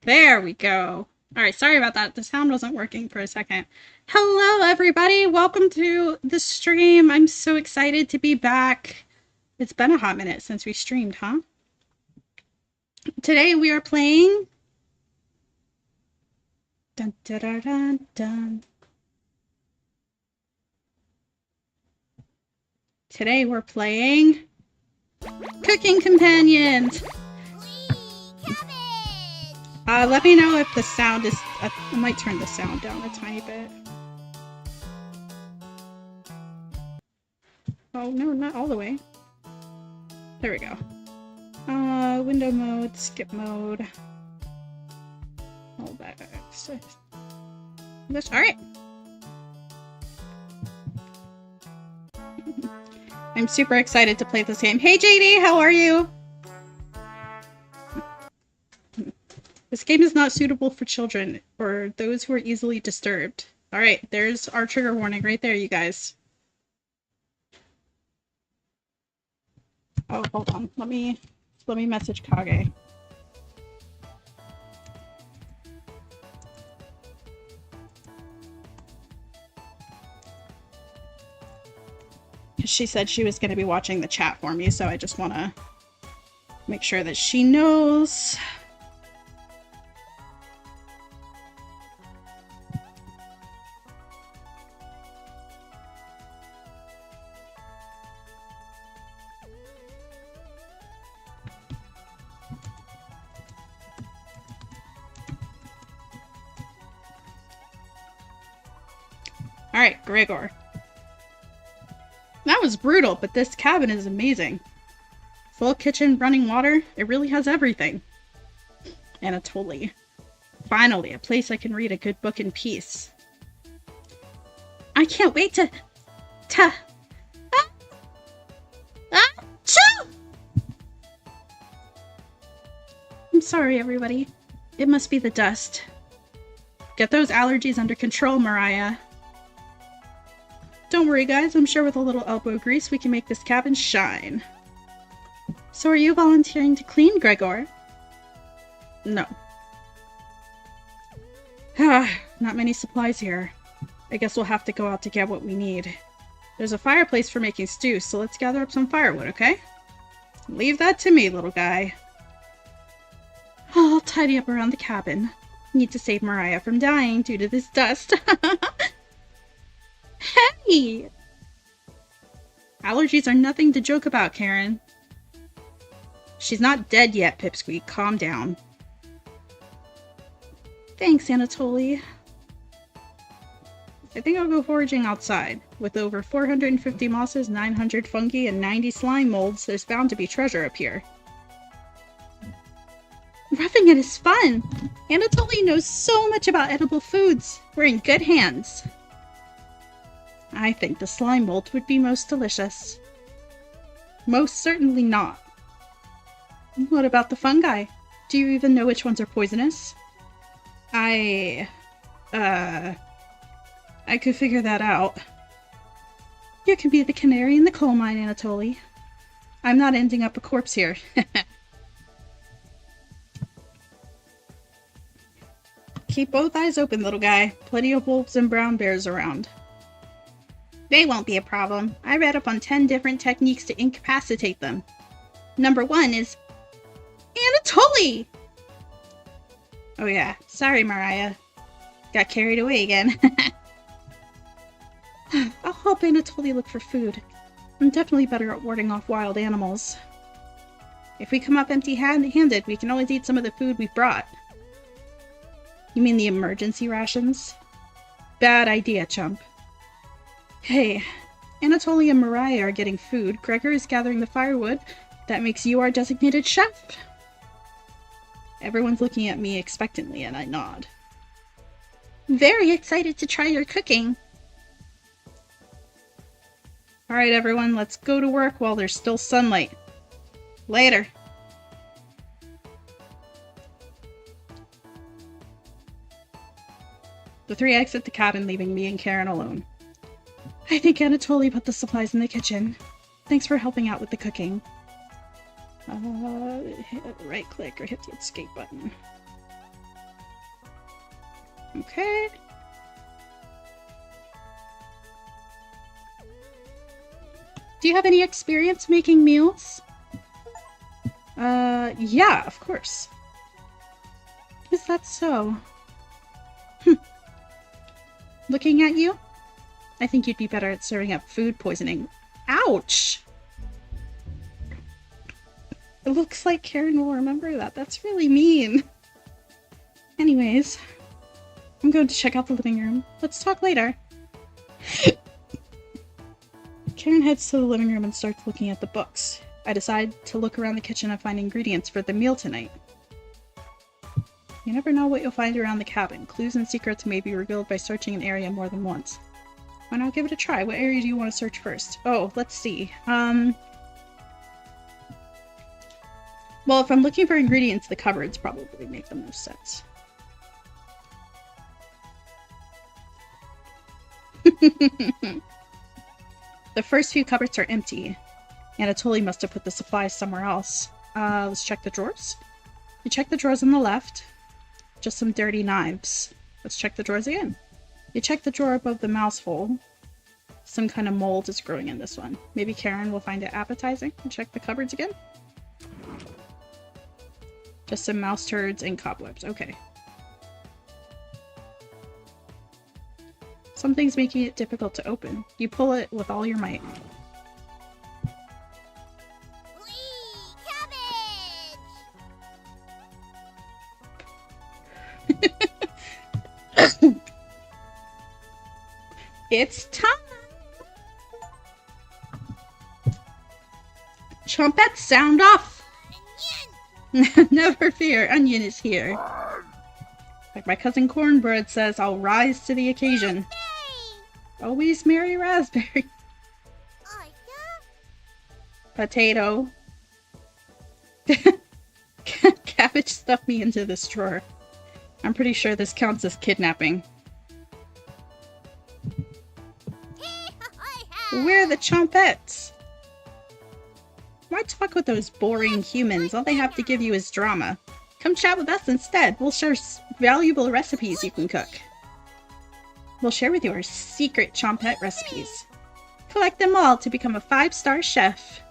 There we go. All right, sorry about that. The sound wasn't working for a second. Hello, everybody. Welcome to the stream. I'm so excited to be back. It's been a hot minute since we streamed, huh? Today we are playing... Dun, dun, dun, dun, dun. Today we're playing... Cooking Companions. Let me know if the sound is... I might turn the sound down a tiny bit. Oh, no, not all the way. There we go. Window mode, skip mode. All that. Alright. I'm super excited to play this game. Hey JD, how are you? This game is not suitable for children or those who are easily disturbed. Alright, there's our trigger warning right there, you guys. Oh, hold on. Let me message Kage. She said she was going to be watching the chat for me, so I just want to make sure that she knows. Alright, Gregor. That was brutal, but this cabin is amazing. Full kitchen, running water. It really has everything. Anatoly. Finally, a place I can read a good book in peace. I can't wait to... Achoo! I'm sorry, everybody. It must be the dust. Get those allergies under control, Mariah. Don't worry, guys. I'm sure with a little elbow grease, we can make this cabin shine. So are you volunteering to clean, Gregor? No. Not many supplies here. I guess we'll have to go out to get what we need. There's a fireplace for making stew, so let's gather up some firewood, okay? Leave that to me, little guy. I'll tidy up around the cabin. Need to save Mariah from dying due to this dust. Hey! Allergies are nothing to joke about, Karen. She's not dead yet, Pipsqueak. Calm down. Thanks, Anatoly. I think I'll go foraging outside. With over 450 mosses, 900 fungi, and 90 slime molds, there's bound to be treasure up here. Roughing it is fun! Anatoly knows so much about edible foods. We're in good hands. I think the slime mold would be most delicious. Most certainly not. What about the fungi? Do you even know which ones are poisonous? I could figure that out. You can be the canary in the coal mine, Anatoly. I'm not ending up a corpse here. Keep both eyes open, little guy. Plenty of wolves and brown bears around. They won't be a problem. I read up on 10 different techniques to incapacitate them. Number 1 is... Anatoly! Oh yeah, sorry Mariah. Got carried away again. I'll help Anatoly look for food. I'm definitely better at warding off wild animals. If we come up empty-handed, we can always eat some of the food we've brought. You mean the emergency rations? Bad idea, chump. Hey, Anatoly and Mariah are getting food. Gregor is gathering the firewood. That makes you our designated chef. Everyone's looking at me expectantly, and I nod. Very excited to try your cooking. Alright everyone, let's go to work while there's still sunlight. Later. The three exit the cabin, leaving me and Karen alone. I think Anatoly put the supplies in the kitchen. Thanks for helping out with the cooking. Hit right click or hit the escape button. Okay. Do you have any experience making meals? Yeah, of course. Is that so? Looking at you, I think you'd be better at serving up food poisoning. Ouch! It looks like Karen will remember that. That's really mean. Anyways, I'm going to check out the living room. Let's talk later. Karen heads to the living room and starts looking at the books. I decide to look around the kitchen and find ingredients for the meal tonight. You never know what you'll find around the cabin. Clues and secrets may be revealed by searching an area more than once. Why not give it a try? What area do you want to search first? Oh, let's see. Well, if I'm looking for ingredients, the cupboards probably make the most sense. The first few cupboards are empty. Anatoly must have put the supplies somewhere else. Let's check the drawers. You check the drawers on the left. Just some dirty knives. Let's check the drawers again. You check the drawer above the mouse hole. Some kind of mold is growing in this one. Maybe Karen will find it appetizing. And check the cupboards again. Just some mouse turds and cobwebs. Okay. Something's making it difficult to open. You pull it with all your might. It's time! Trumpets, sound off! Never fear, Onion is here. Like my cousin Cornbread says, I'll rise to the occasion. Always Mary Raspberry. Potato. Cabbage stuffed me into this drawer. I'm pretty sure this counts as kidnapping. We're the Chompettes! Why talk with those boring humans? All they have to give you is drama. Come chat with us instead. We'll share valuable recipes you can cook. We'll share with you our secret Chompette recipes. Collect them all to become a 5-star chef.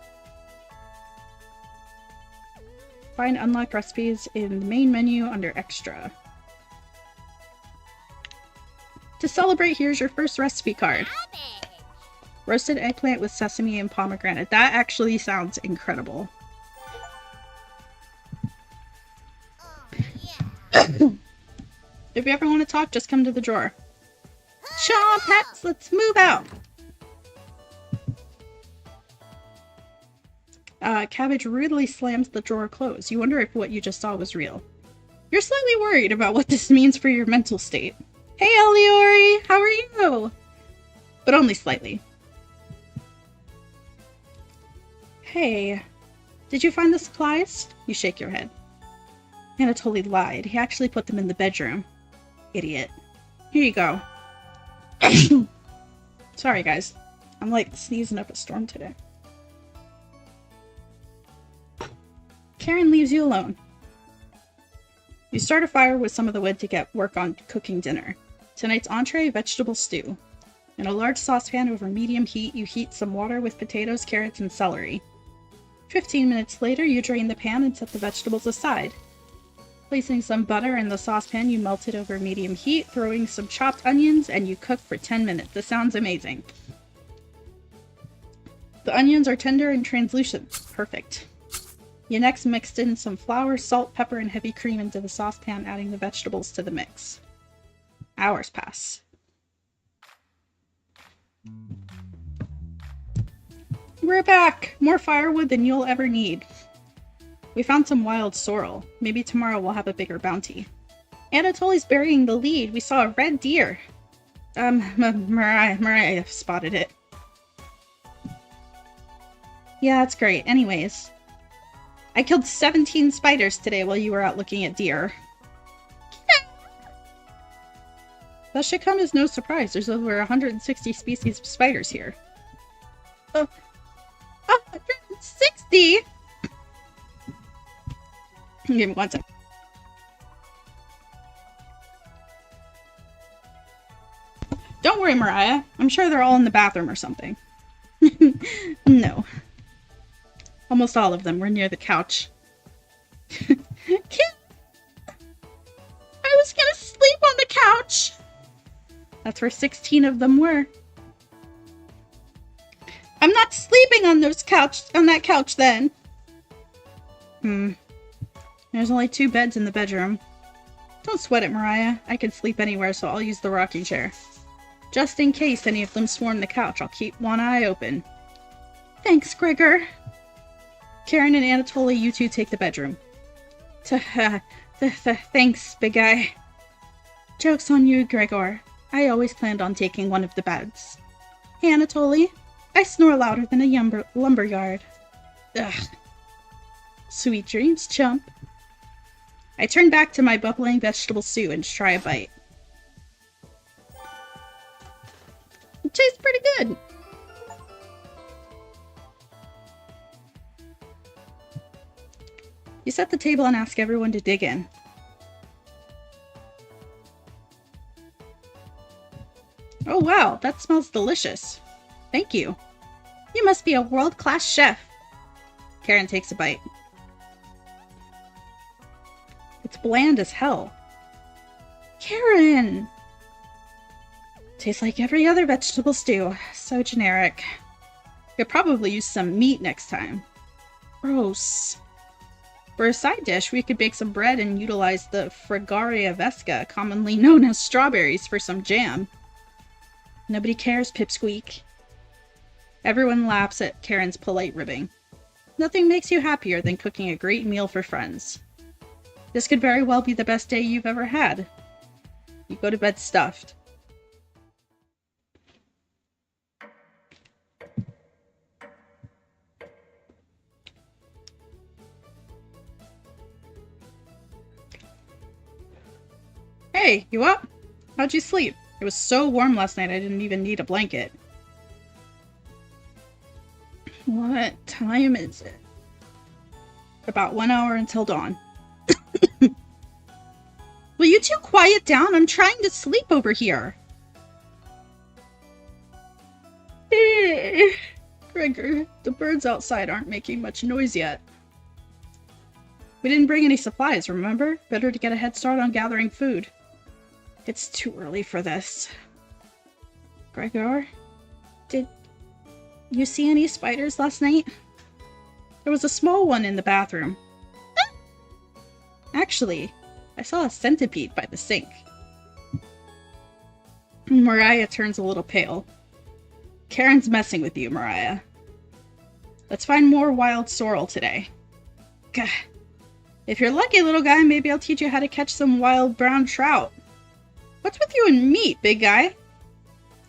Find unlocked recipes in the main menu under Extra. To celebrate, here's your first recipe card. Roasted eggplant with sesame and pomegranate. That actually sounds incredible. If you ever want to talk, just come to the drawer. Chomp, pets, let's move out. Cabbage rudely slams the drawer closed. You wonder if what you just saw was real. You're slightly worried about what this means for your mental state. Hey, Eliori, how are you? But only slightly. Hey, did you find the supplies? You shake your head. Anatoly lied. He actually put them in the bedroom. Idiot. Here you go. Sorry, guys. I'm like sneezing up a storm today. Karen leaves you alone. You start a fire with some of the wood to get work on cooking dinner. Tonight's entree, vegetable stew. In a large saucepan over medium heat, you heat some water with potatoes, carrots, and celery. 15 minutes later, you drain the pan and set the vegetables aside. Placing some butter in the saucepan, you melt it over medium heat, throwing some chopped onions, and you cook for 10 minutes. This sounds amazing. The onions are tender and translucent. Perfect. You next mixed in some flour, salt, pepper, and heavy cream into the saucepan, adding the vegetables to the mix. Hours pass. We're back! More firewood than you'll ever need. We found some wild sorrel. Maybe tomorrow we'll have a bigger bounty. Anatoly's burying the lead. We saw a red deer. Mariah spotted it. Yeah, that's great. Anyways, I killed 17 spiders today while you were out looking at deer. That should come as no surprise. There's over 160 species of spiders here. 160?! Give me one sec. Don't worry, Mariah. I'm sure they're all in the bathroom or something. No. Almost all of them were near the couch. I was gonna sleep on the couch! That's where 16 of them were. I'm not sleeping on that couch then. There's only 2 beds in the bedroom. Don't sweat it, Mariah. I can sleep anywhere, so I'll use the rocking chair. Just in case any of them swarm the couch, I'll keep one eye open. Thanks, Gregor. Karen and Anatoly, you two take the bedroom. Thanks, big guy. Joke's on you, Gregor. I always planned on taking one of the beds. Hey, Anatoly. I snore louder than a lumberyard. Ugh. Sweet dreams, chump. I turn back to my bubbling vegetable stew and try a bite. It tastes pretty good. You set the table and ask everyone to dig in. Oh wow, that smells delicious. Thank you. You must be a world-class chef. Karen takes a bite. It's bland as hell. Karen! Tastes like every other vegetable stew. So generic. Could probably use some meat next time. Gross. For a side dish, we could bake some bread and utilize the Fragaria vesca, commonly known as strawberries, for some jam. Nobody cares, Pipsqueak. Everyone laughs at Karen's polite ribbing. Nothing makes you happier than cooking a great meal for friends. This could very well be the best day you've ever had. You go to bed stuffed. Hey, you up? How'd you sleep? It was so warm last night I didn't even need a blanket. What time is it? About 1 hour until dawn. Will you two quiet down? I'm trying to sleep over here. Gregor, the birds outside aren't making much noise yet. We didn't bring any supplies, remember? Better to get a head start on gathering food. It's too early for this. Gregor, did you see any spiders last night? There was a small one in the bathroom. Actually, I saw a centipede by the sink. Mariah turns a little pale. Karen's messing with you, Mariah. Let's find more wild sorrel today. Gah. If you're lucky, little guy, maybe I'll teach you how to catch some wild brown trout. What's with you and meat, big guy?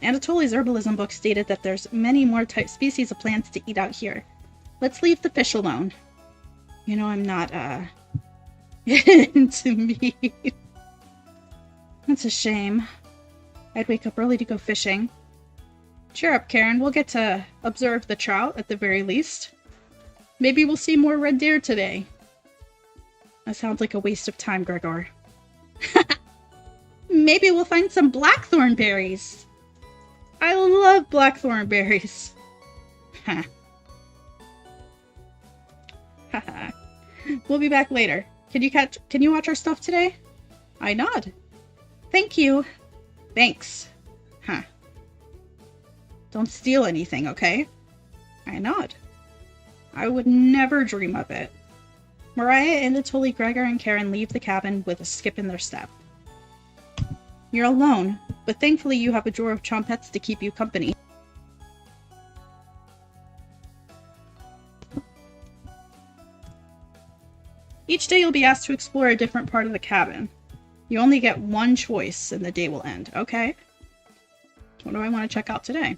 Anatoly's herbalism book stated that there's many more species of plants to eat out here. Let's leave the fish alone. You know, I'm not, into meat. That's a shame. I'd wake up early to go fishing. Cheer up, Karen. We'll get to observe the trout at the very least. Maybe we'll see more red deer today. That sounds like a waste of time, Gregor. Maybe we'll find some blackthorn berries. I love blackthorn berries. We'll be back later. Can you watch our stuff today? I nod. Thank you. Thanks. Don't steal anything, okay? I nod. I would never dream of it. Mariah, Anatoly, Gregor, and Karen leave the cabin with a skip in their step. You're alone, but thankfully you have a drawer of chompettes to keep you company. Each day you'll be asked to explore a different part of the cabin. You only get one choice and the day will end, okay? What do I want to check out today?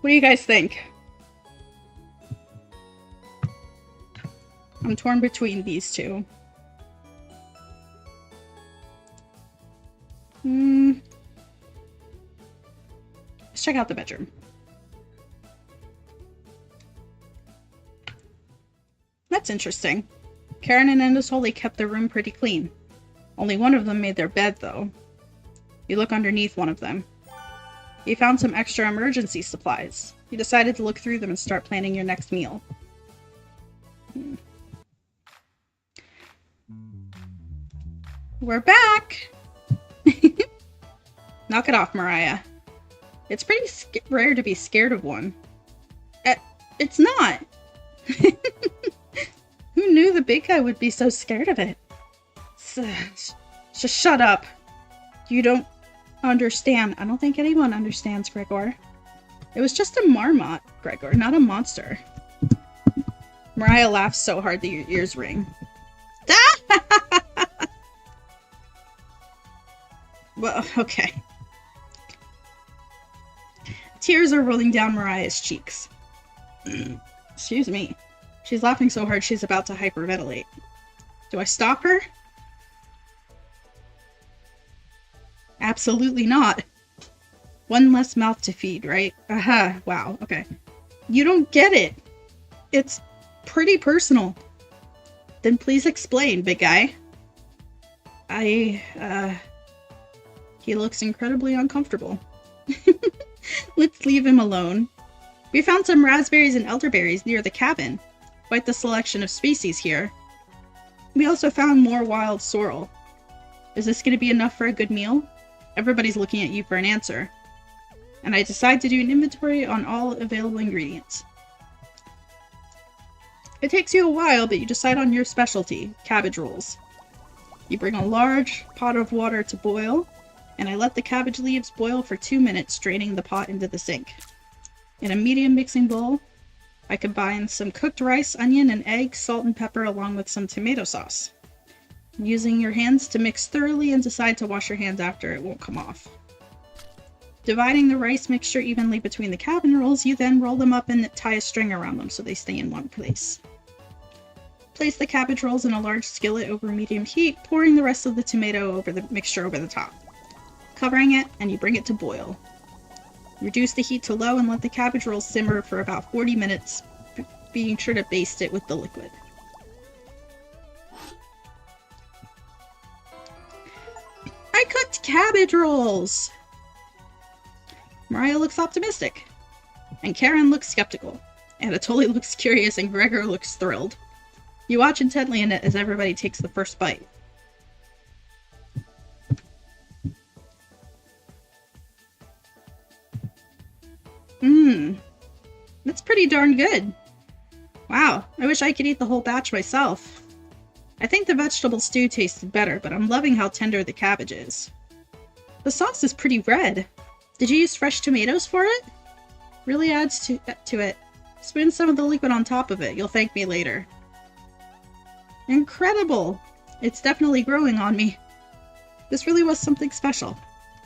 What do you guys think? I'm torn between these two. Let's check out the bedroom. That's interesting. Karen and Anatoly kept their room pretty clean. Only one of them made their bed, though. You look underneath one of them. You found some extra emergency supplies. You decided to look through them and start planning your next meal. We're back! Knock it off, Mariah. It's pretty rare to be scared of one. It's not! Who knew the big guy would be so scared of it? Just shut up. You don't understand. I don't think anyone understands, Gregor. It was just a marmot, Gregor, not a monster. Mariah laughs so hard that your ears ring. Well, okay. Tears are rolling down Mariah's cheeks. Excuse me. She's laughing so hard she's about to hyperventilate. Do I stop her? Absolutely not. One less mouth to feed, right? Aha, wow, okay. You don't get it. It's pretty personal. Then please explain, big guy. He looks incredibly uncomfortable. Let's leave him alone. We found some raspberries and elderberries near the cabin. Quite the selection of species here. We also found more wild sorrel. Is this going to be enough for a good meal? Everybody's looking at you for an answer. And I decide to do an inventory on all available ingredients. It takes you a while, but you decide on your specialty, cabbage rolls. You bring a large pot of water to boil, and I let the cabbage leaves boil for 2 minutes, draining the pot into the sink. In a medium mixing bowl, I combine some cooked rice, onion, and egg, salt and pepper, along with some tomato sauce. Using your hands to mix thoroughly and decide to wash your hands after, it won't come off. Dividing the rice mixture evenly between the cabbage rolls, you then roll them up and tie a string around them so they stay in one place. Place the cabbage rolls in a large skillet over medium heat, pouring the rest of the tomato mixture over the top. Covering it, and you bring it to boil. Reduce the heat to low and let the cabbage rolls simmer for about 40 minutes, being sure to baste it with the liquid. I cooked cabbage rolls! Mariah looks optimistic, and Karen looks skeptical. Anatoly looks curious, and Gregor looks thrilled. You watch intently in it as everybody takes the first bite. That's pretty darn good. Wow, I wish I could eat the whole batch myself. I think the vegetable stew tasted better, but I'm loving how tender the cabbage is. The sauce is pretty red. Did you use fresh tomatoes for it? Really adds to it. Spoon some of the liquid on top of it. You'll thank me later. Incredible! It's definitely growing on me. This really was something special.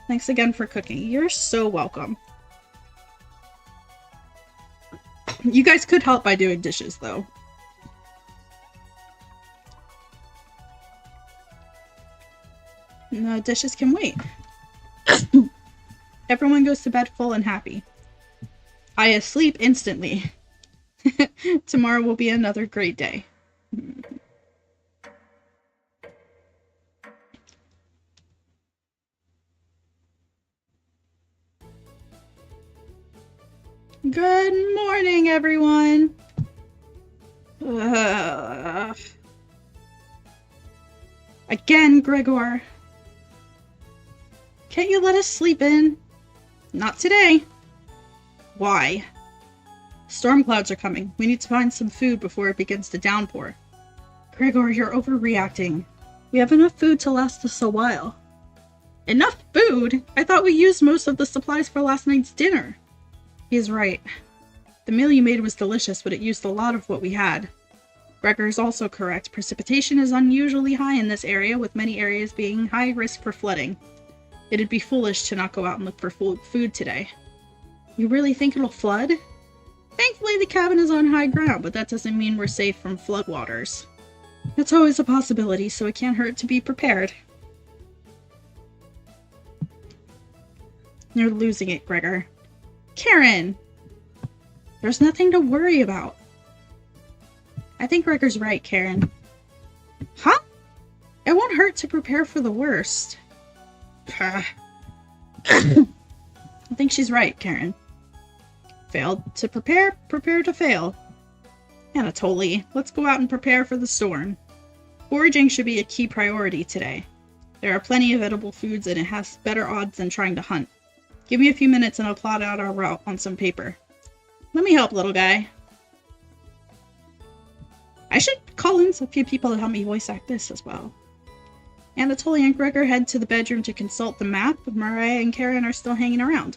Thanks again for cooking. You're so welcome. You guys could help by doing dishes, though. No, dishes can wait. Everyone goes to bed full and happy. I sleep instantly. Tomorrow will be another great day. Good morning, everyone. Again, Gregor. Can't you let us sleep in? Not today. Why? Storm clouds are coming. We need to find some food before it begins to downpour. Gregor, you're overreacting. We have enough food to last us a while. Enough food? I thought we used most of the supplies for last night's dinner. He is right. The meal you made was delicious, but it used a lot of what we had. Gregor is also correct. Precipitation is unusually high in this area, with many areas being high risk for flooding. It'd be foolish to not go out and look for food today. You really think it'll flood? Thankfully, the cabin is on high ground, but that doesn't mean we're safe from floodwaters. It's always a possibility, so it can't hurt to be prepared. You're losing it, Gregor. Karen! There's nothing to worry about. I think Gregor's right, Karen. Huh? It won't hurt to prepare for the worst. I think she's right, Karen. Failed to prepare, prepare to fail. Anatoly, let's go out and prepare for the storm. Foraging should be a key priority today. There are plenty of edible foods and it has better odds than trying to hunt. Give me a few minutes and I'll plot out our route on some paper. Let me help, little guy. I should call in a few people to help me voice act this as well. Anatoly and Gregor head to the bedroom to consult the map, but Mariah and Karen are still hanging around.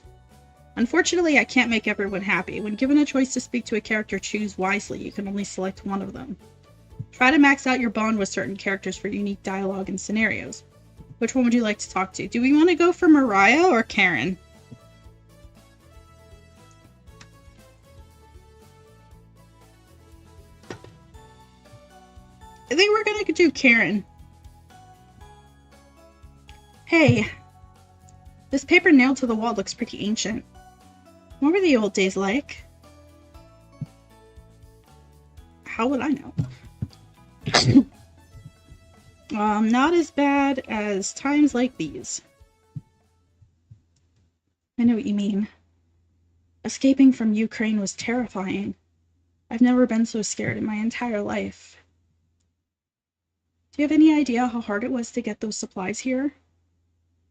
Unfortunately, I can't make everyone happy. When given a choice to speak to a character, choose wisely. You can only select one of them. Try to max out your bond with certain characters for unique dialogue and scenarios. Which one would you like to talk to? Do we want to go for Mariah or Karen? I think we're gonna do Karen. Hey, this paper nailed to the wall looks pretty ancient. What were the old days like? How would I know? Not as bad as times like these. I know what you mean. Escaping from Ukraine was terrifying. I've never been so scared in my entire life. Do you have any idea how hard it was to get those supplies here?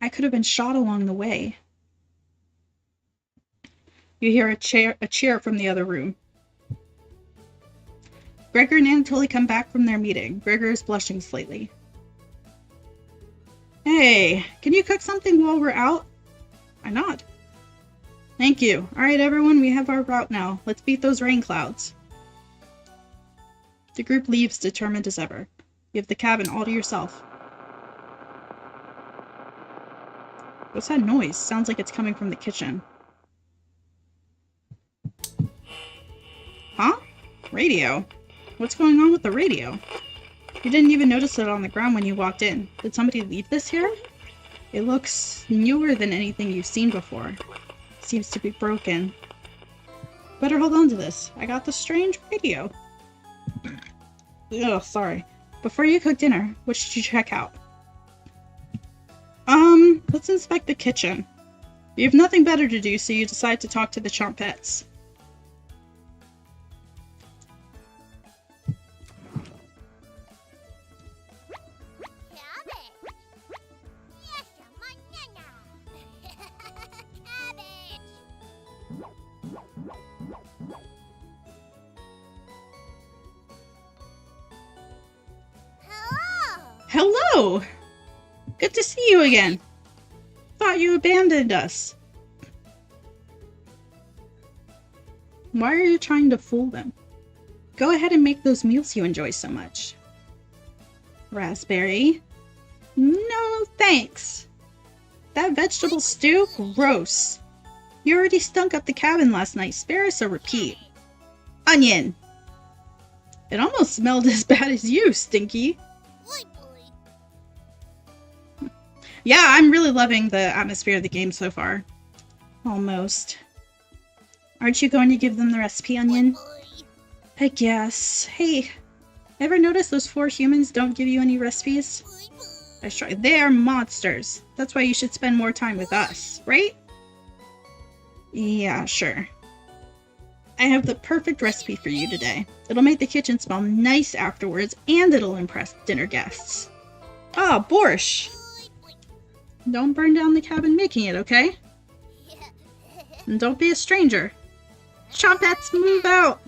I could have been shot along the way. You hear a cheer from the other room. Gregor and Anatoly come back from their meeting. Gregor is blushing slightly. Hey, can you cook something while we're out? I nod. Thank you. Alright everyone, we have our route now. Let's beat those rain clouds. The group leaves, determined as ever. You have the cabin all to yourself. What's that noise? Sounds like it's coming from the kitchen. Huh? Radio? What's going on with the radio? You didn't even notice it on the ground when you walked in. Did somebody leave this here? It looks newer than anything you've seen before. It seems to be broken. Better hold on to this. I got the strange radio. Ugh, sorry. Before you cook dinner, what should you check out? Let's inspect the kitchen. You have nothing better to do, so you decide to talk to the Chompettes. Hello! Good to see you again. Thought you abandoned us. Why are you trying to fool them? Go ahead and make those meals you enjoy so much. Raspberry? No, thanks. That vegetable stew? Gross. You already stunk up the cabin last night. Spare us a repeat. Onion! It almost smelled as bad as you, Stinky. Yeah, I'm really loving the atmosphere of the game so far. Almost. Aren't you going to give them the recipe, Onion? I guess. Hey, ever notice those 4 humans don't give you any recipes? I try. They're monsters. That's why you should spend more time with us, right? Yeah, sure. I have the perfect recipe for you today. It'll make the kitchen smell nice afterwards, and it'll impress dinner guests. Ah, borscht! Don't burn down the cabin making it, okay? And don't be a stranger. Chompettes, move out!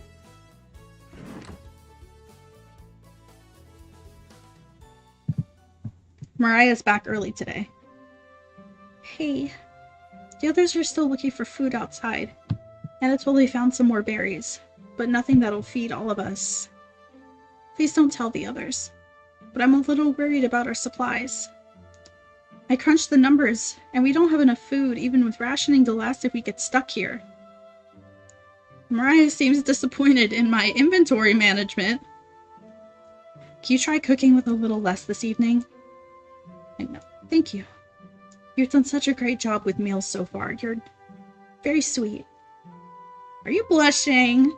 Mariah's back early today. Hey, the others are still looking for food outside. Anatole they found some more berries, but nothing that'll feed all of us. Please don't tell the others, but I'm a little worried about our supplies. I crunched the numbers, and we don't have enough food even with rationing to last if we get stuck here. Mariah seems disappointed in my inventory management. Can you try cooking with a little less this evening? I know. Thank you. You've done such a great job with meals so far. You're very sweet. Are you blushing?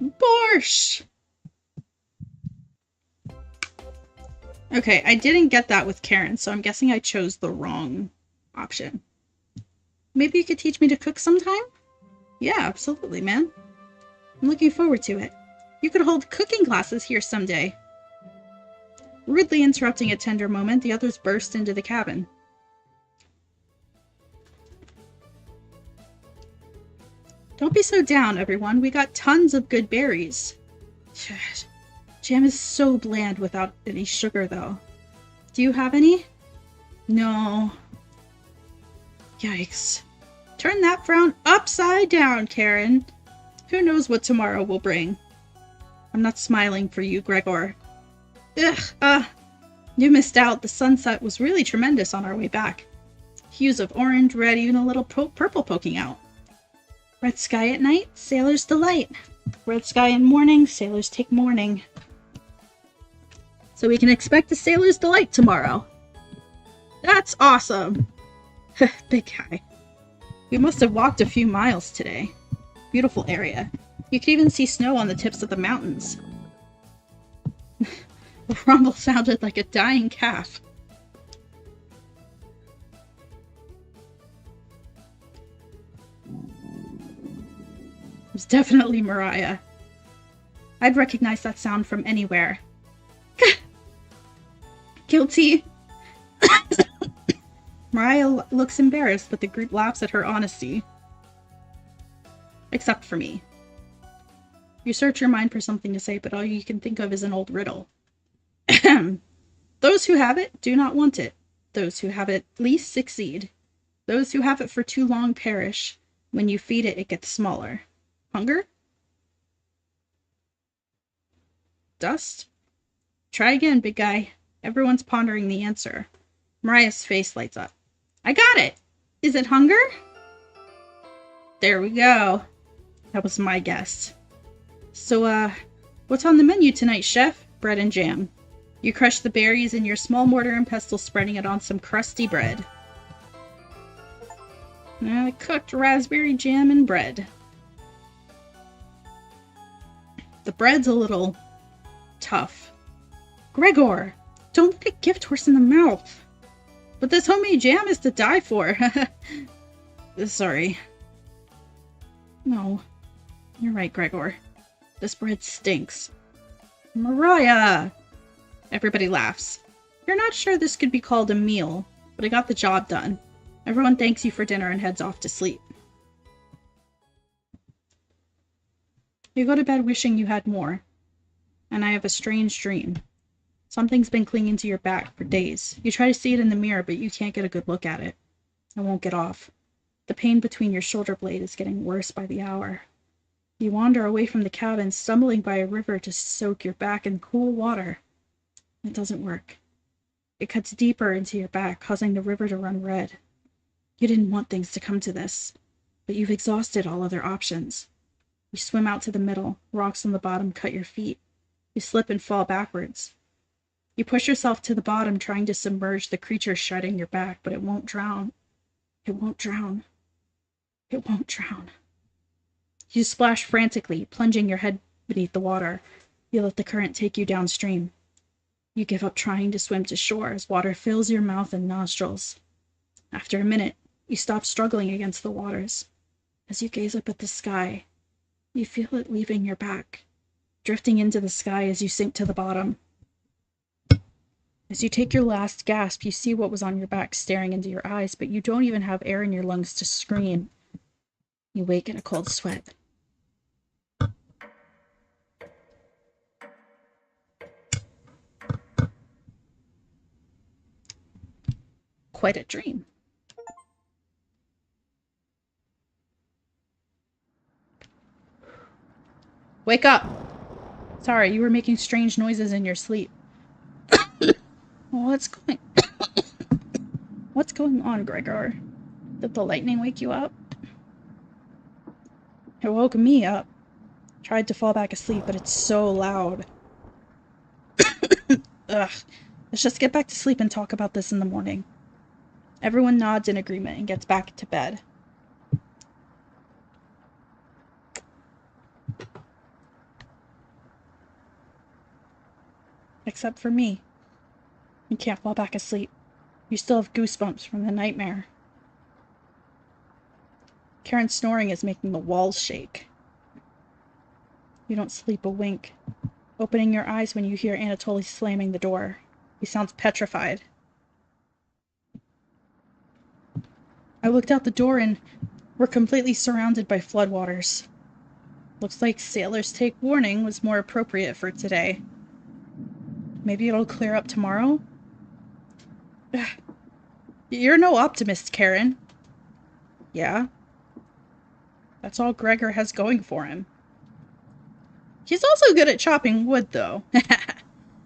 Borscht! Okay, I didn't get that with Karen, so I'm guessing I chose the wrong option. Maybe you could teach me to cook sometime? Yeah, absolutely, man. I'm looking forward to it. You could hold cooking classes here someday. Rudely interrupting a tender moment, the others burst into the cabin. Don't be so down, everyone. We got tons of good berries. Jam is so bland without any sugar, though. Do you have any? No. Yikes. Turn that frown upside down, Karen. Who knows what tomorrow will bring? I'm not smiling for you, Gregor. Ugh, you missed out. The sunset was really tremendous on our way back. Hues of orange, red, even a little purple poking out. Red sky at night, sailor's delight. Red sky in morning, sailors take mourning. So we can expect a sailor's delight tomorrow. That's awesome. Big guy. We must have walked a few miles today. Beautiful area. You can even see snow on the tips of the mountains. The rumble sounded like a dying calf. It was definitely Mariah. I'd recognize that sound from anywhere. Guilty. Mariah looks embarrassed, but the group laughs at her honesty. Except for me. You search your mind for something to say, but all you can think of is an old riddle. Those who have it do not want it. Those who have it least succeed. Those who have it for too long perish. When you feed it, it gets smaller. Hunger? Dust? Try again, big guy. Everyone's pondering the answer. Mariah's face lights up. I got it! Is it hunger? There we go. That was my guess. So, what's on the menu tonight, chef? Bread and jam. You crush the berries in your small mortar and pestle, spreading it on some crusty bread. Cooked raspberry jam and bread. The bread's a little tough. Gregor! Don't put a gift horse in the mouth. But this homemade jam is to die for. Sorry. No. You're right, Gregor. This bread stinks. Mariah! Everybody laughs. You're not sure this could be called a meal, but I got the job done. Everyone thanks you for dinner and heads off to sleep. You go to bed wishing you had more. and I have a strange dream. Something's been clinging to your back for days. You try to see it in the mirror, but you can't get a good look at it. It won't get off. The pain between your shoulder blade is getting worse by the hour. You wander away from the cabin, stumbling by a river to soak your back in cool water. It doesn't work. It cuts deeper into your back, causing the river to run red. You didn't want things to come to this, but you've exhausted all other options. You swim out to the middle. Rocks on the bottom cut your feet. You slip and fall backwards. You push yourself to the bottom, trying to submerge the creature shredding your back, but it won't drown. It won't drown. It won't drown. You splash frantically, plunging your head beneath the water. You let the current take you downstream. You give up trying to swim to shore as water fills your mouth and nostrils. After a minute, you stop struggling against the waters. As you gaze up at the sky, you feel it leaving your back, drifting into the sky as you sink to the bottom. As you take your last gasp, you see what was on your back staring into your eyes, but you don't even have air in your lungs to scream. You wake in a cold sweat. Quite a dream. Wake up! Sorry, you were making strange noises in your sleep. What's going on, Gregor? Did the lightning wake you up? It woke me up. Tried to fall back asleep, but it's so loud. Ugh. Let's just get back to sleep and talk about this in the morning. Everyone nods in agreement and gets back to bed. Except for me. You can't fall back asleep. You still have goosebumps from the nightmare. Karen's snoring is making the walls shake. You don't sleep a wink, opening your eyes when you hear Anatoly slamming the door. He sounds petrified. I looked out the door and we're completely surrounded by floodwaters. Looks like Sailors Take Warning was more appropriate for today. Maybe it'll clear up tomorrow? You're no optimist, Karen. Yeah? That's all Gregor has going for him. He's also good at chopping wood, though.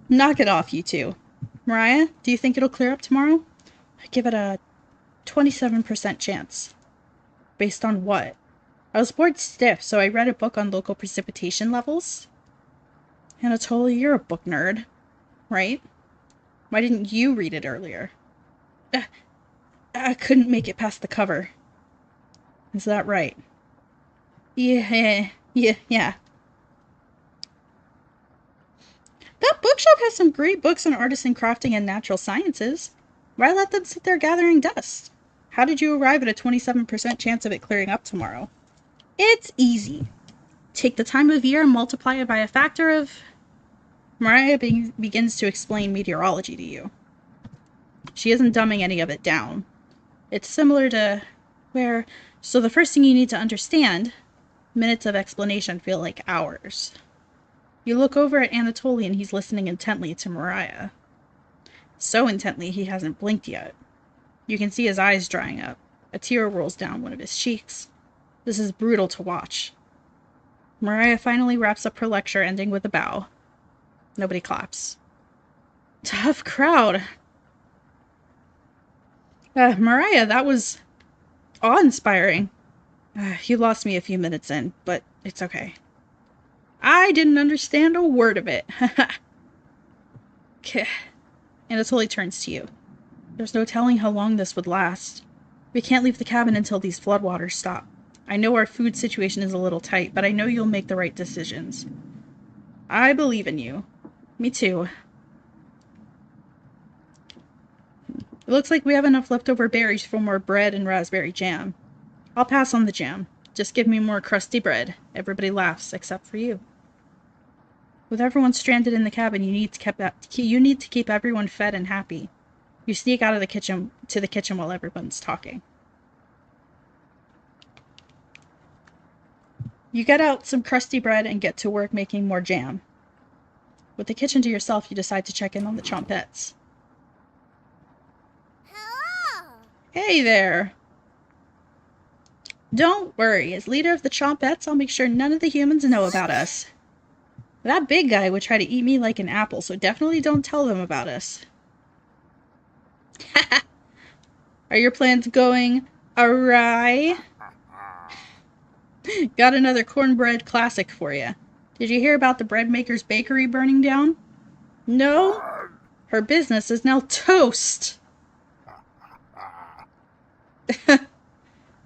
Knock it off, you two. Mariah, do you think it'll clear up tomorrow? I give it a 27% chance. Based on what? I was bored stiff, so I read a book on local precipitation levels. Anatoly, you're a book nerd, right? Why didn't you read it earlier? I couldn't make it past the cover. Is that right? Yeah. That bookshop has some great books on artisan crafting and natural sciences. Why let them sit there gathering dust? How did you arrive at a 27% chance of it clearing up tomorrow? It's easy. Take the time of year and multiply it by a factor of... Mariah begins to explain meteorology to you. She isn't dumbing any of it down. It's similar to where... So the first thing you need to understand, minutes of explanation feel like hours. You look over at Anatoly and he's listening intently to Mariah. So intently he hasn't blinked yet. You can see his eyes drying up. A tear rolls down one of his cheeks. This is brutal to watch. Mariah finally wraps up her lecture, ending with a bow. Nobody claps. Tough crowd. Mariah, that was awe-inspiring. You lost me a few minutes in, but it's okay. I didn't understand a word of it. Anatoly turns to you. There's no telling how long this would last. We can't leave the cabin until these floodwaters stop. I know our food situation is a little tight, but I know you'll make the right decisions. I believe in you. Me too. It looks like we have enough leftover berries for more bread and raspberry jam. I'll pass on the jam. Just give me more crusty bread. Everybody laughs, except for you. With everyone stranded in the cabin, you need to keep everyone fed and happy. You sneak out of the kitchen to the kitchen while everyone's talking. You get out some crusty bread and get to work making more jam. With the kitchen to yourself, you decide to check in on the Chompettes. Hello. Hey there! Don't worry, as leader of the Chompettes, I'll make sure none of the humans know about us. That big guy would try to eat me like an apple, so definitely don't tell them about us. Are your plans going awry? Got another cornbread classic for you. Did you hear about the bread maker's bakery burning down? No? Her business is now toast. That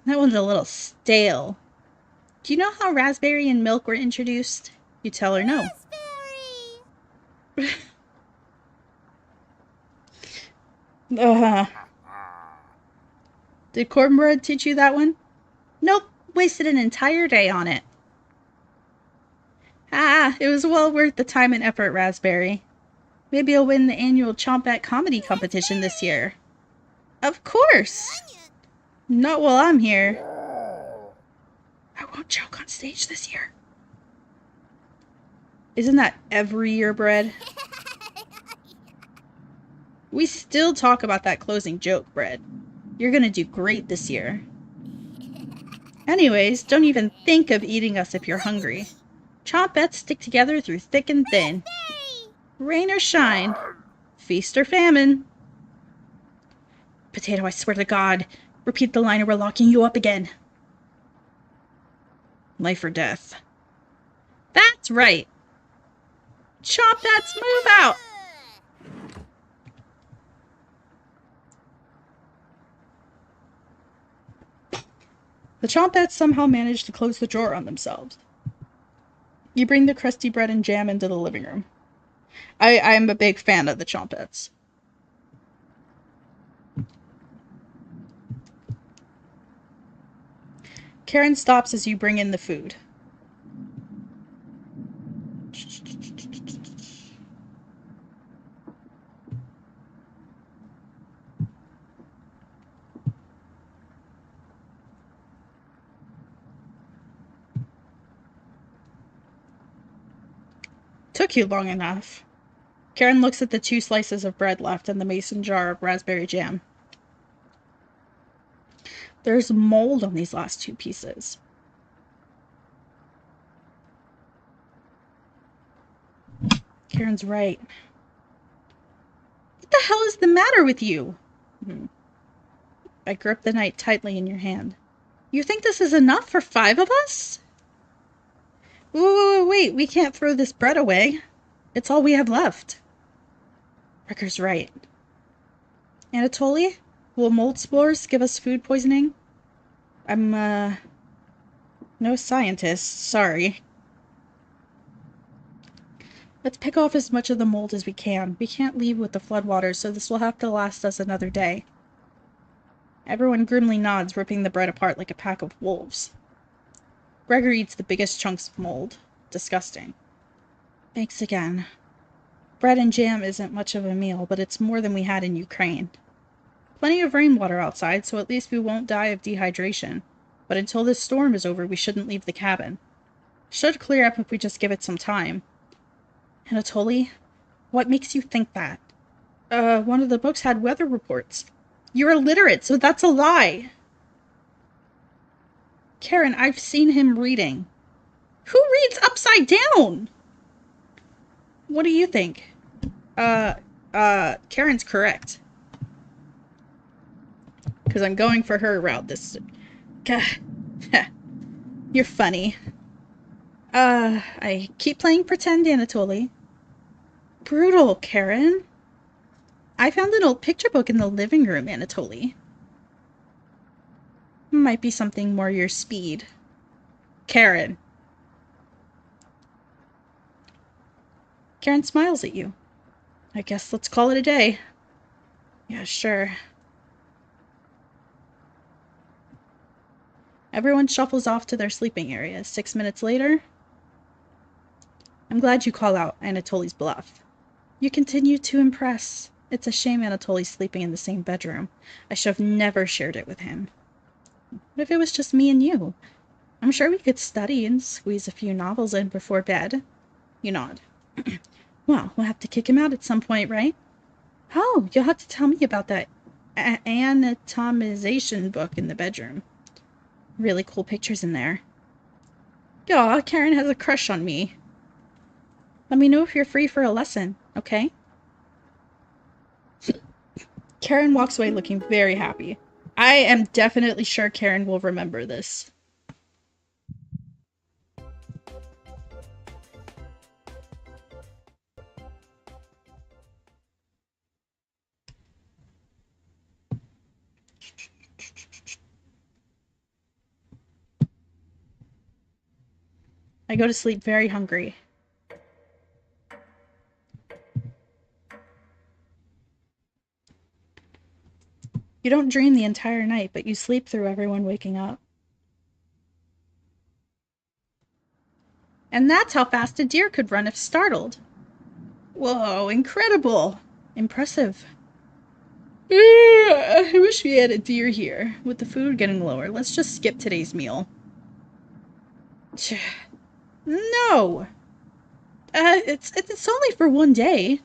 one's a little stale. Do you know how raspberry and milk were introduced? You tell her no. Did cornbread teach you that one? Nope. Wasted an entire day on it. It was well worth the time and effort, Raspberry. Maybe I'll win the annual Chompette comedy competition this year. Of course! Not while I'm here. I won't choke on stage this year. Isn't that every year, Bread? We still talk about that closing joke, Bread. You're gonna do great this year. Anyways, don't even think of eating us if you're hungry. Chompettes stick together through thick and thin. Rain or shine. Feast or famine. Potato, I swear to God. Repeat the line or we're locking you up again. Life or death. That's right. Chompettes, move out! The Chompettes somehow managed to close the drawer on themselves. You bring the crusty bread and jam into the living room. I'm a big fan of the Chompettes. Karen stops as you bring in the food. Took you long enough. Karen looks at the 2 slices of bread left and the mason jar of raspberry jam. There's mold on these last 2 pieces. Karen's right. What the hell is the matter with you? I grip the knife tightly in your hand. You think this is enough for 5 of us? Wait, we can't throw this bread away. It's all we have left. Ricker's right. Anatoly, will mold spores give us food poisoning? I'm, no scientist, sorry. Let's pick off as much of the mold as we can. We can't leave with the floodwaters, so this will have to last us another day. Everyone grimly nods, ripping the bread apart like a pack of wolves. Gregor eats the biggest chunks of mold. Disgusting. Thanks again. Bread and jam isn't much of a meal, but it's more than we had in Ukraine. Plenty of rainwater outside, so at least we won't die of dehydration. But until this storm is over, we shouldn't leave the cabin. Should clear up if we just give it some time. Anatoly, what makes you think that? One of the books had weather reports. You're illiterate, so that's a lie. Karen, I've seen him reading. Who reads upside down? What do you think? Karen's correct. Because I'm going for her route this... You're funny. I keep playing pretend, Anatoly. Brutal, Karen. I found an old picture book in the living room, Anatoly. Might be something more your speed. Karen. Karen smiles at you. I guess let's call it a day. Yeah, sure. Everyone shuffles off to their sleeping areas. 6 minutes later... I'm glad you call out Anatoly's bluff. You continue to impress. It's a shame Anatoly's sleeping in the same bedroom. I should have never shared it with him. What if it was just me and you? I'm sure we could study and squeeze a few novels in before bed. You nod. Well, we'll have to kick him out at some point, right? Oh, you'll have to tell me about that anatomization book in the bedroom. Really cool pictures in there. Aw, Karen has a crush on me. Let me know if you're free for a lesson, okay? Karen walks away looking very happy. I am definitely sure Karen will remember this. I go to sleep very hungry. You don't dream the entire night, but you sleep through everyone waking up. And that's how fast a deer could run if startled. Whoa, incredible! Impressive. I wish we had a deer here. With the food getting lower, let's just skip today's meal. No! It's only for one day.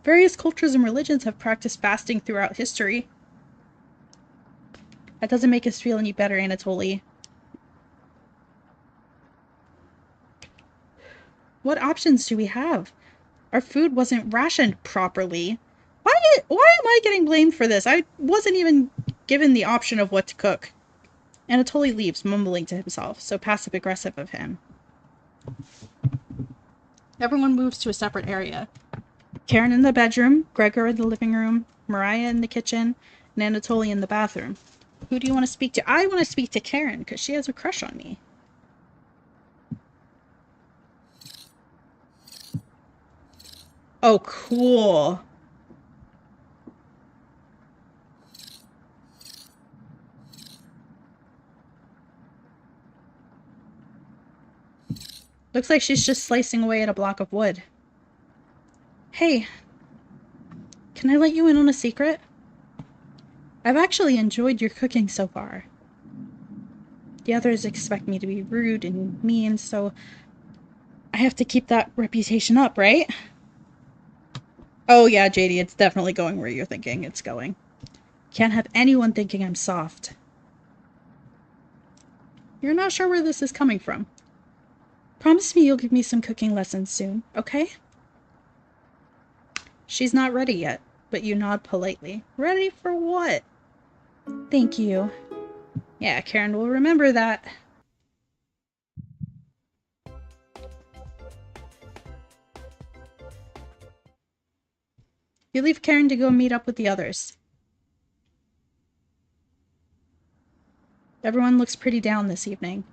Various cultures and religions have practiced fasting throughout history. That doesn't make us feel any better, Anatoly. What options do we have? Our food wasn't rationed properly. Why am I getting blamed for this? I wasn't even given the option of what to cook. Anatoly leaves, mumbling to himself, so passive-aggressive of him. Everyone moves to a separate area. Karen in the bedroom, Gregor in the living room, Mariah in the kitchen, and Anatoly in the bathroom. Who do you want to speak to? I want to speak to Karen, because she has a crush on me. Oh, cool. Looks like she's just slicing away at a block of wood. Hey, can I let you in on a secret? I've actually enjoyed your cooking so far. The others expect me to be rude and mean, so I have to keep that reputation up, right? Oh yeah, JD, it's definitely going where you're thinking it's going. Can't have anyone thinking I'm soft. You're not sure where this is coming from. Promise me you'll give me some cooking lessons soon, okay? She's not ready yet, but you nod politely. Ready for what? Thank you. Yeah, Karen will remember that. You leave Karen to go meet up with the others. Everyone looks pretty down this evening.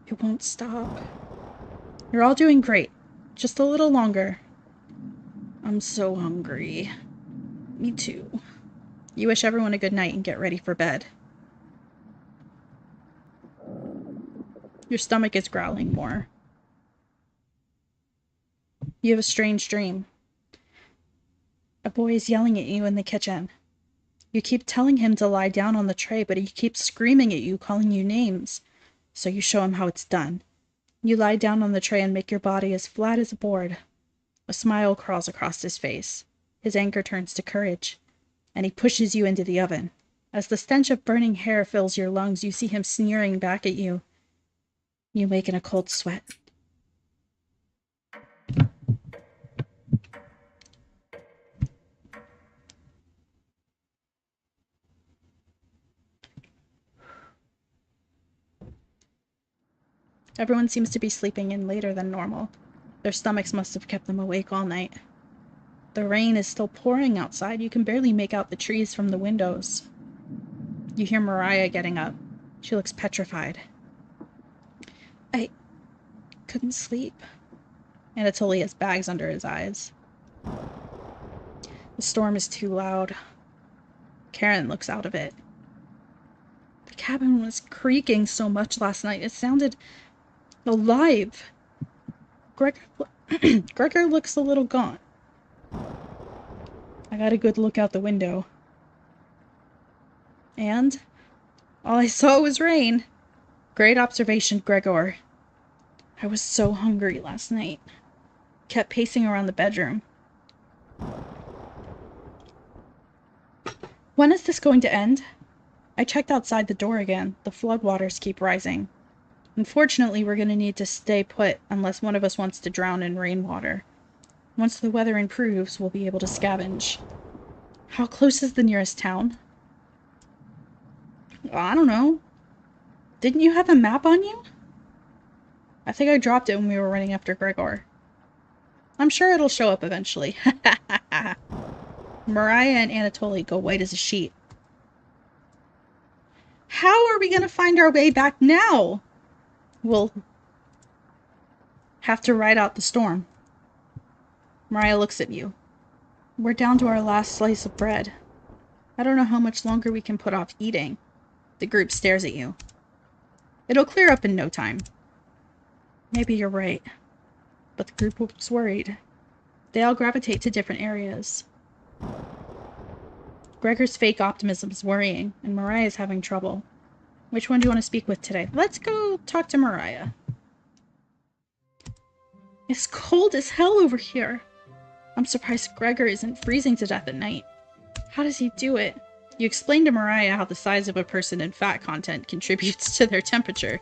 It won't stop. You're all doing great. Just a little longer. I'm so hungry. Me too. You wish everyone a good night and get ready for bed. Your stomach is growling more. You have a strange dream. A boy is yelling at you in the kitchen. You keep telling him to lie down on the tray, but he keeps screaming at you, calling you names. So you show him how it's done. You lie down on the tray and make your body as flat as a board. A smile crawls across his face. His anger turns to courage, and he pushes you into the oven. As the stench of burning hair fills your lungs, you see him sneering back at you. You wake in a cold sweat. Everyone seems to be sleeping in later than normal. Their stomachs must have kept them awake all night. The rain is still pouring outside. You can barely make out the trees from the windows. You hear Mariah getting up. She looks petrified. I couldn't sleep. Anatoly has bags under his eyes. The storm is too loud. Karen looks out of it. The cabin was creaking so much last night. It sounded alive. Gregor looks a little gaunt. I got a good look out the window. And all I saw was rain. Great observation, Gregor. I was so hungry last night. kept pacing around the bedroom. When is this going to end? I checked outside the door again. The floodwaters keep rising. Unfortunately, we're going to need to stay put unless one of us wants to drown in rainwater. Once the weather improves, we'll be able to scavenge. How close is the nearest town? I don't know. Didn't you have a map on you? I think I dropped it when we were running after Gregor. I'm sure it'll show up eventually. Mariah and Anatoly go white as a sheet. How are we going to find our way back now? We'll have to ride out the storm. Mariah looks at you. We're down to our last slice of bread. I don't know how much longer we can put off eating. The group stares at you. It'll clear up in no time. Maybe you're right. But the group was worried. They all gravitate to different areas. Gregor's fake optimism is worrying, and Mariah's having trouble. Which one do you want to speak with today? Let's go talk to Mariah. It's cold as hell over here. I'm surprised Gregor isn't freezing to death at night. How does he do it? You explain to Mariah how the size of a person and fat content contributes to their temperature.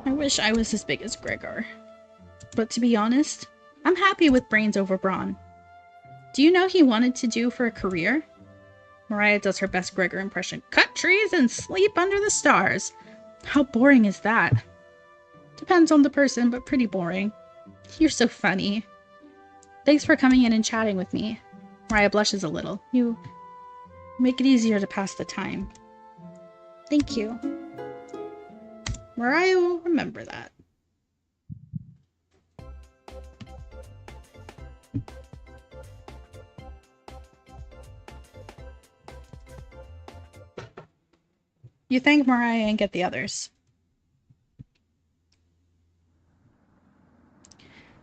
I wish I was as big as Gregor. But to be honest, I'm happy with brains over brawn. Do you know he wanted to do for a career? Mariah does her best Gregor impression. Cut trees and sleep under the stars. How boring is that? Depends on the person, but pretty boring. You're so funny. Thanks for coming in and chatting with me. Mariah blushes a little. You make it easier to pass the time. Thank you. Mariah will remember that. You thank Mariah and get the others.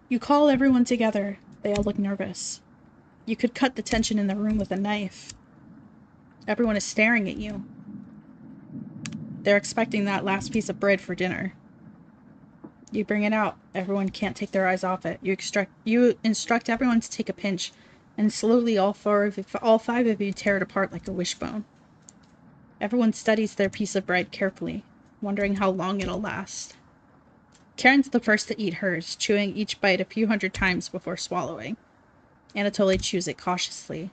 You call everyone together. They all look nervous. You could cut the tension in the room with a knife. Everyone is staring at you. They're expecting that last piece of bread for dinner. You bring it out. Everyone can't take their eyes off it. You instruct everyone to take a pinch, and slowly all five of you tear it apart like a wishbone. Everyone studies their piece of bread carefully, wondering how long it'll last. Karen's the first to eat hers, chewing each bite a few hundred times before swallowing. Anatoly chews it cautiously,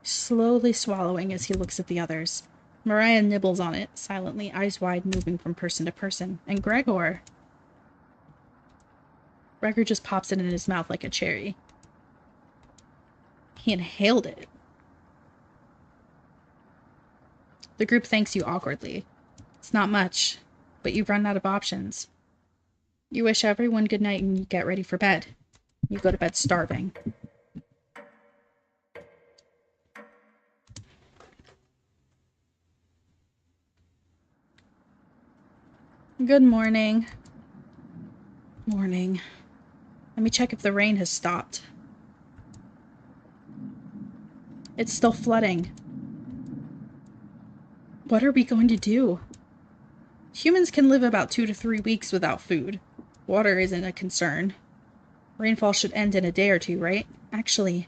slowly swallowing as he looks at the others. Mariah nibbles on it, silently, eyes wide, moving from person to person. And Gregor just pops it in his mouth like a cherry. He inhaled it. The group thanks you awkwardly. It's not much, but you've run out of options. You wish everyone good night and you get ready for bed. You go to bed starving. Good morning. Morning. Let me check if the rain has stopped. It's still flooding. What are we going to do? Humans can live about 2 to 3 weeks without food. Water isn't a concern. Rainfall should end in a day or two, right? Actually,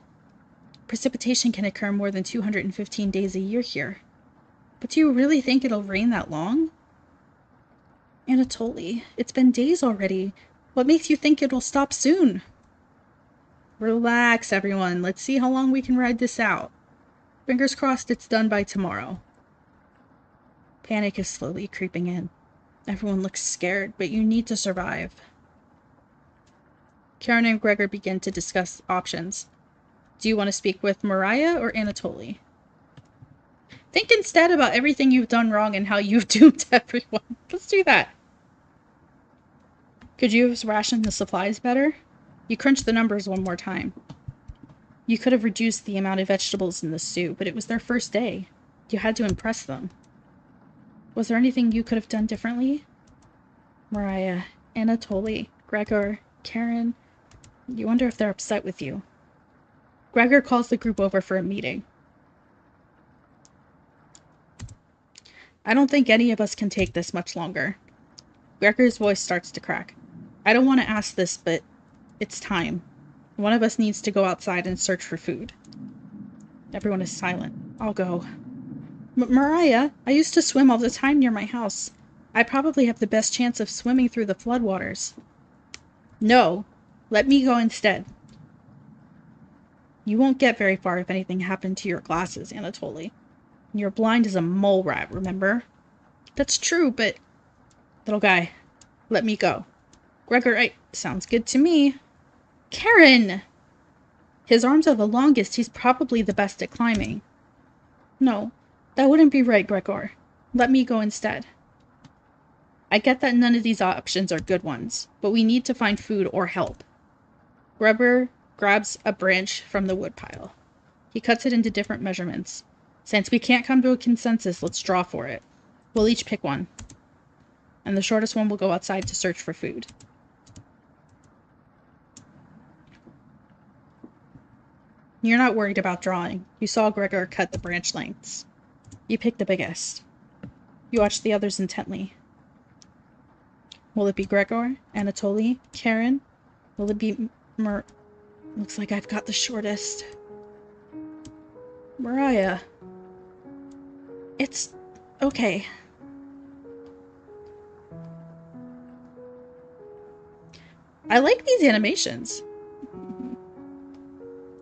precipitation can occur more than 215 days a year here. But do you really think it'll rain that long? Anatoly, it's been days already. What makes you think it'll stop soon? Relax, everyone. Let's see how long we can ride this out. Fingers crossed it's done by tomorrow. Panic is slowly creeping in. Everyone looks scared, but you need to survive. Karen and Gregor begin to discuss options. Do you want to speak with Mariah or Anatoly? Think instead about everything you've done wrong and how you've doomed everyone. Let's do that. Could you have rationed the supplies better? You crunched the numbers one more time. You could have reduced the amount of vegetables in the stew, but it was their first day. You had to impress them. Was there anything you could have done differently? Mariah, Anatoly, Gregor, Karen. You wonder if they're upset with you. Gregor calls the group over for a meeting. I don't think any of us can take this much longer. Gregor's voice starts to crack. I don't want to ask this, but It's time. One of us needs to go outside and search for food. Everyone is silent. I'll go. Mariah, I used to swim all the time near my house. I probably have the best chance of swimming through the floodwaters. No. Let me go instead. You won't get very far if anything happened to your glasses, Anatoly. You're blind as a mole rat, remember? That's true, but... Little guy, let me go. Gregor, sounds good to me. Karen! His arms are the longest. He's probably the best at climbing. No, that wouldn't be right, Gregor. Let me go instead. I get that none of these options are good ones, but we need to find food or help. Gregor grabs a branch from the woodpile. He cuts it into different measurements. Since we can't come to a consensus, let's draw for it. We'll each pick one. And the shortest one will go outside to search for food. You're not worried about drawing. You saw Gregor cut the branch lengths. You pick the biggest. You watch the others intently. Will it be Gregor? Anatoly? Karen? Will it be Looks like I've got the shortest. Mariah. It's okay. I like these animations.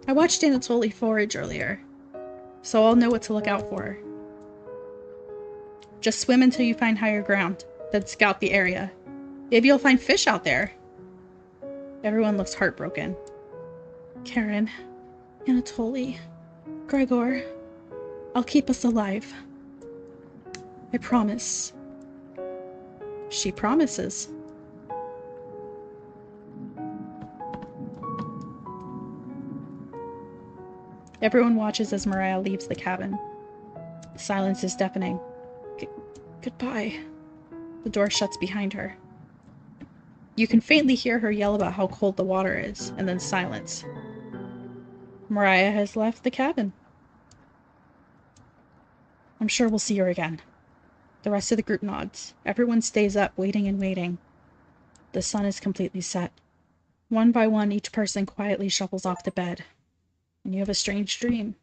I watched Anatoly forage earlier, so I'll know what to look out for. Just swim until you find higher ground, then scout the area. Maybe you'll find fish out there. Everyone looks heartbroken. Karen, Anatoly, Gregor, I'll keep us alive. I promise. She promises. Everyone watches as Mariah leaves the cabin. The silence is deafening. Goodbye. The door shuts behind her. You can faintly hear her yell about how cold the water is, and then silence. Mariah has left the cabin. I'm sure we'll see her again. The rest of the group nods. Everyone stays up, waiting and waiting. The sun is completely set. One by one, each person quietly shuffles off to bed. And you have a strange dream.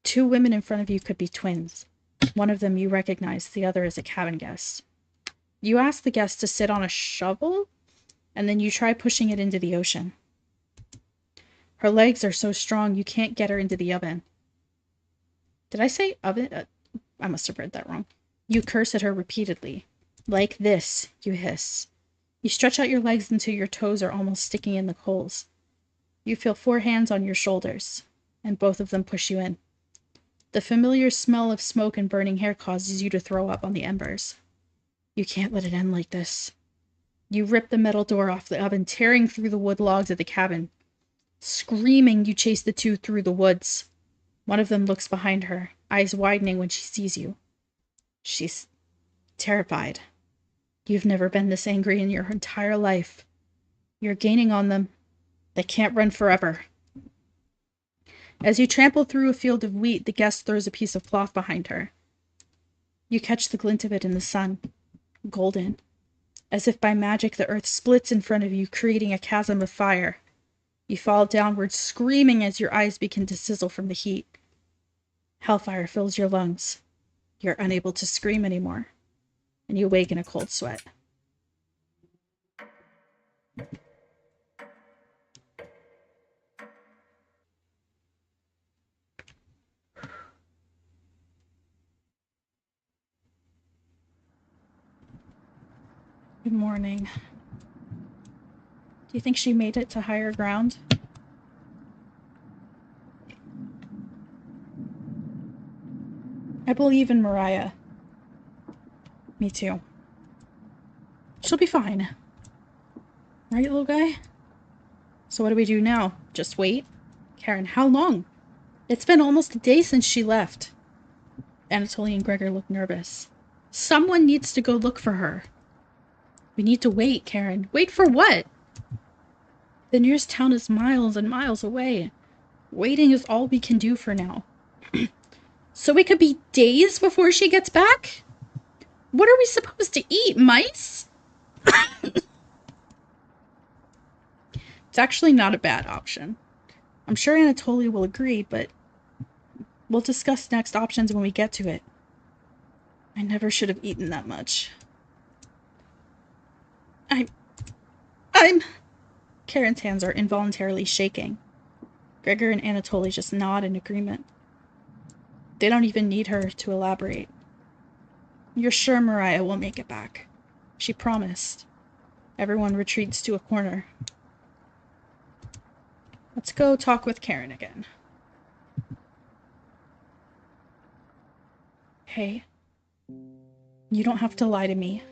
2 women in front of you could be twins. One of them you recognize, the other is a cabin guest. You ask the guest to sit on a shovel, and then you try pushing it into the ocean. Her legs are so strong you can't get her into the oven. Did I say oven? I must have read that wrong. You curse at her repeatedly. Like this, you hiss. You stretch out your legs until your toes are almost sticking in the coals. You feel 4 hands on your shoulders, and both of them push you in. The familiar smell of smoke and burning hair causes you to throw up on the embers. You can't let it end like this. You rip the metal door off the oven, tearing through the wood logs of the cabin. Screaming, you chase the 2 through the woods. One of them looks behind her, eyes widening when she sees you. She's terrified. You've never been this angry in your entire life. You're gaining on them. They can't run forever. As you trample through a field of wheat, the guest throws a piece of cloth behind her. You catch the glint of it in the sun, golden. As if by magic, the earth splits in front of you, creating a chasm of fire. You fall downward, screaming as your eyes begin to sizzle from the heat. Hellfire fills your lungs. You're unable to scream anymore, and you wake in a cold sweat. Good morning. Do you think she made it to higher ground? I believe in Mariah. Me too. She'll be fine. Right, little guy? So what do we do now? Just wait? Karen, how long? It's been almost a day since she left. Anatoly and Gregor look nervous. Someone needs to go look for her. We need to wait, Karen. Wait for what? The nearest town is miles and miles away. Waiting is all we can do for now. So it could be days before she gets back? What are we supposed to eat, mice? It's actually not a bad option. I'm sure Anatoly will agree, but we'll discuss next options when we get to it. I never should have eaten that much. I'm... Karen's hands are involuntarily shaking. Gregor and Anatoly just nod in agreement. They don't even need her to elaborate. You're sure Mariah will make it back? She promised. Everyone retreats to a corner. Let's go talk with Karen again. Hey, you don't have to lie to me.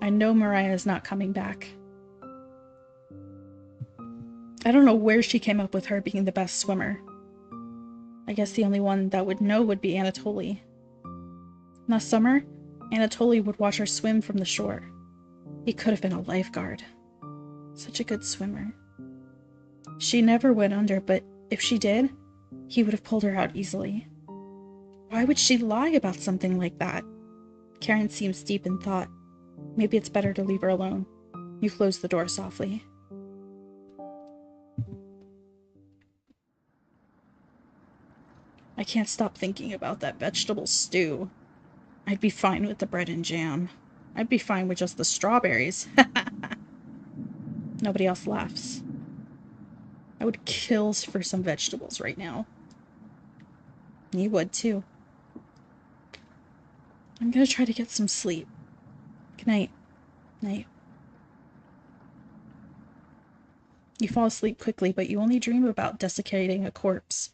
I know Mariah is not coming back. I don't know where she came up with her being the best swimmer. I guess the only one that would know would be Anatoly. Last summer, Anatoly would watch her swim from the shore. He could have been a lifeguard. Such a good swimmer. She never went under, but if she did, he would have pulled her out easily. Why would she lie about something like that? Karen seems deep in thought. Maybe it's better to leave her alone. You close the door softly. I can't stop thinking about that vegetable stew. I'd be fine with the bread and jam. I'd be fine with just the strawberries. Nobody else laughs. I would kill for some vegetables right now. You would too. I'm gonna try to get some sleep. Good night. Night. You fall asleep quickly, but you only dream about desiccating a corpse.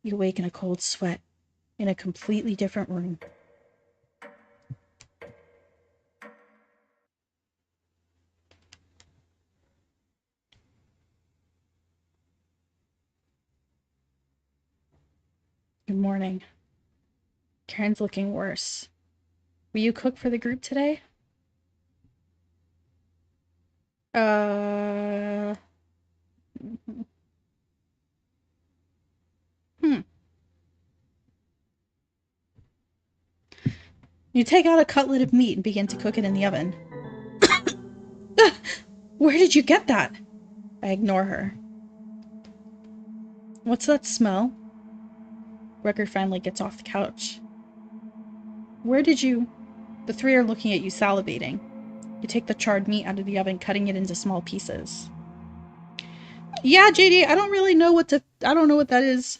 You wake in a cold sweat, in a completely different room. Good morning. Karen's looking worse. Will you cook for the group today? You take out a cutlet of meat and begin to cook it in the oven. Where did you get that? I ignore her. What's that smell? Gregor finally gets off the couch. Where did you... The three are looking at you, salivating. You take the charred meat out of the oven, cutting it into small pieces. Yeah, JD, I don't really know what to... I don't know what that is.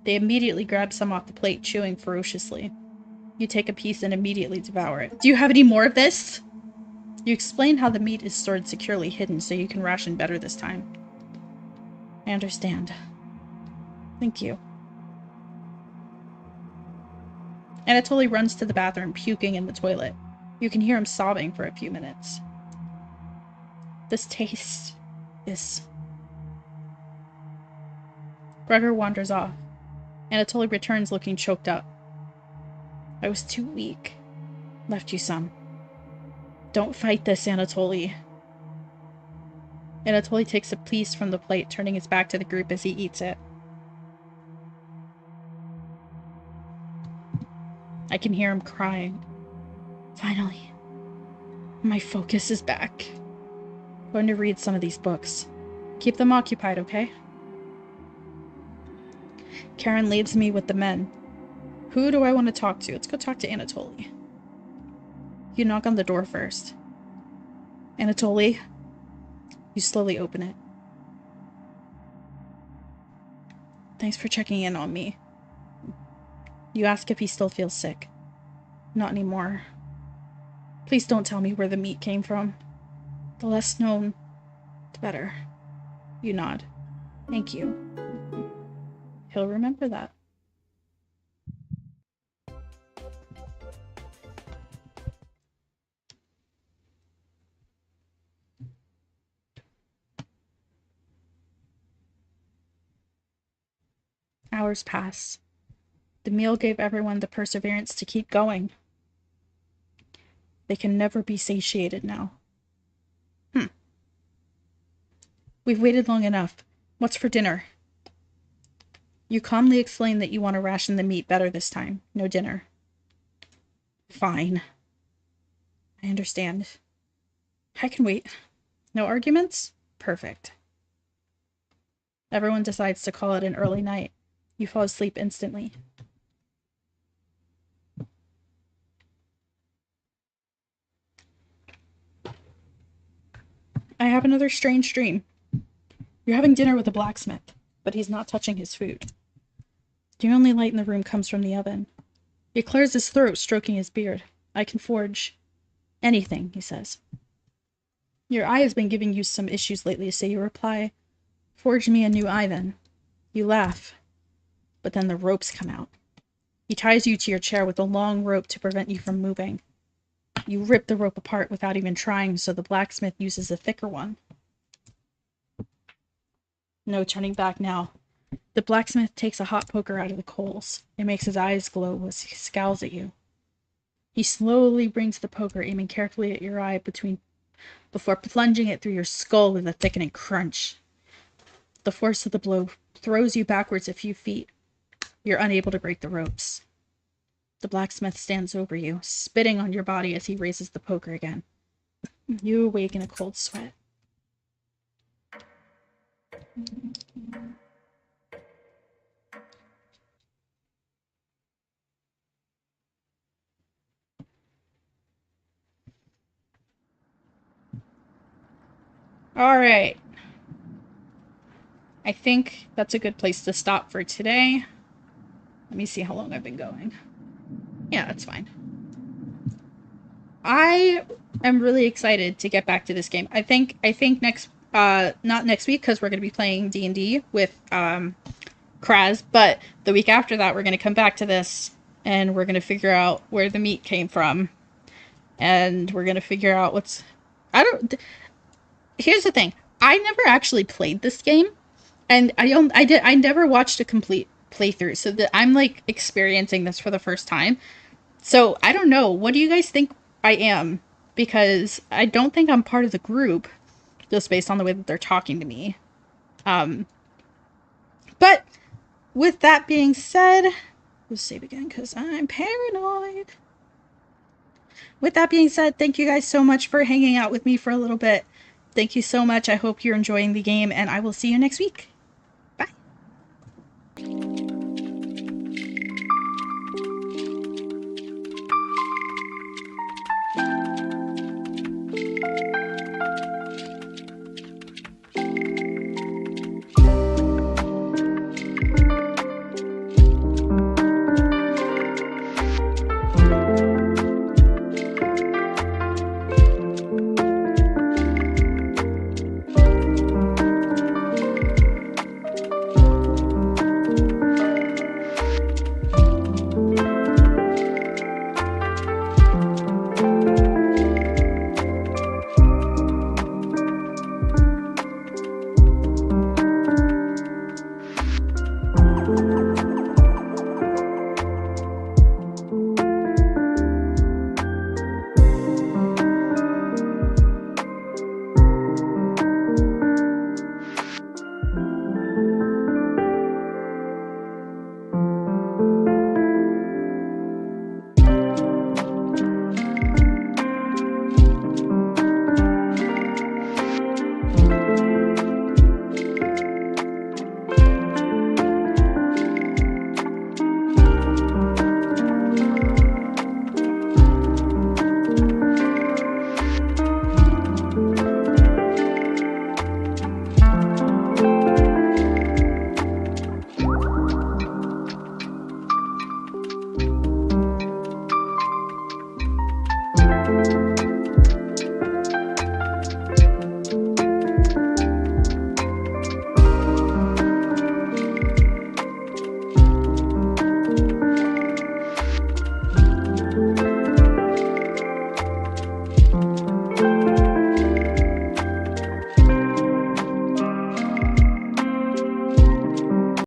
They immediately grab some off the plate, chewing ferociously. You take a piece and immediately devour it. Do you have any more of this? You explain how the meat is stored securely hidden so you can ration better this time. I understand. Thank you. Anatoly runs to the bathroom, puking in the toilet. You can hear him sobbing for a few minutes. This taste is... Gregor wanders off. Anatoly returns looking choked up. I was too weak. Left you some. Don't fight this, Anatoly. Anatoly takes a piece from the plate, turning his back to the group as he eats it. I can hear him crying. Finally. My focus is back. I'm going to read some of these books. Keep them occupied, okay? Karen leaves me with the men. Who do I want to talk to? Let's go talk to Anatoly. You knock on the door first. Anatoly. You slowly open it. Thanks for checking in on me. You ask if he still feels sick. Not anymore. Please don't tell me where the meat came from. The less known, the better. You nod. Thank you. He'll remember that. Hours pass. The meal gave everyone the perseverance to keep going. They can never be satiated now. We've waited long enough. What's for dinner? You calmly explain that you want to ration the meat better this time. No dinner. Fine. I understand. I can wait. No arguments? Perfect. Everyone decides to call it an early night. You fall asleep instantly. I have another strange dream. You're having dinner with a blacksmith, but he's not touching his food. The only light in the room comes from the oven. He clears his throat, stroking his beard. I can forge anything, he says. Your eye has been giving you some issues lately, so you reply, forge me a new eye then. You laugh, but then the ropes come out. He ties you to your chair with a long rope to prevent you from moving. You rip the rope apart without even trying, so the blacksmith uses a thicker one. No turning back now. The blacksmith takes a hot poker out of the coals. It makes his eyes glow as he scowls at you. He slowly brings the poker, aiming carefully at your eye before plunging it through your skull with a thickening crunch. The force of the blow throws you backwards a few feet. You're unable to break the ropes. The blacksmith stands over you, spitting on your body as he raises the poker again. You awake in a cold sweat. Alright. I think that's a good place to stop for today. Let me see how long I've been going. Yeah, that's fine. I am really excited to get back to this game. I think next not next week because we're going to be playing D&D with Kraz, but the week after that we're going to come back to this and we're going to figure out where the meat came from. And we're going to figure out what's Here's the thing. I never actually played this game and I never watched a complete playthrough. So that I'm like experiencing this for the first time. So I don't know. What do you guys think I am? Because I don't think I'm part of the group, just based on the way that they're talking to me. But with that being said, let's save again because I'm paranoid. With that being said, thank you guys so much for hanging out with me for a little bit. Thank you so much. I hope you're enjoying the game, and I will see you next week.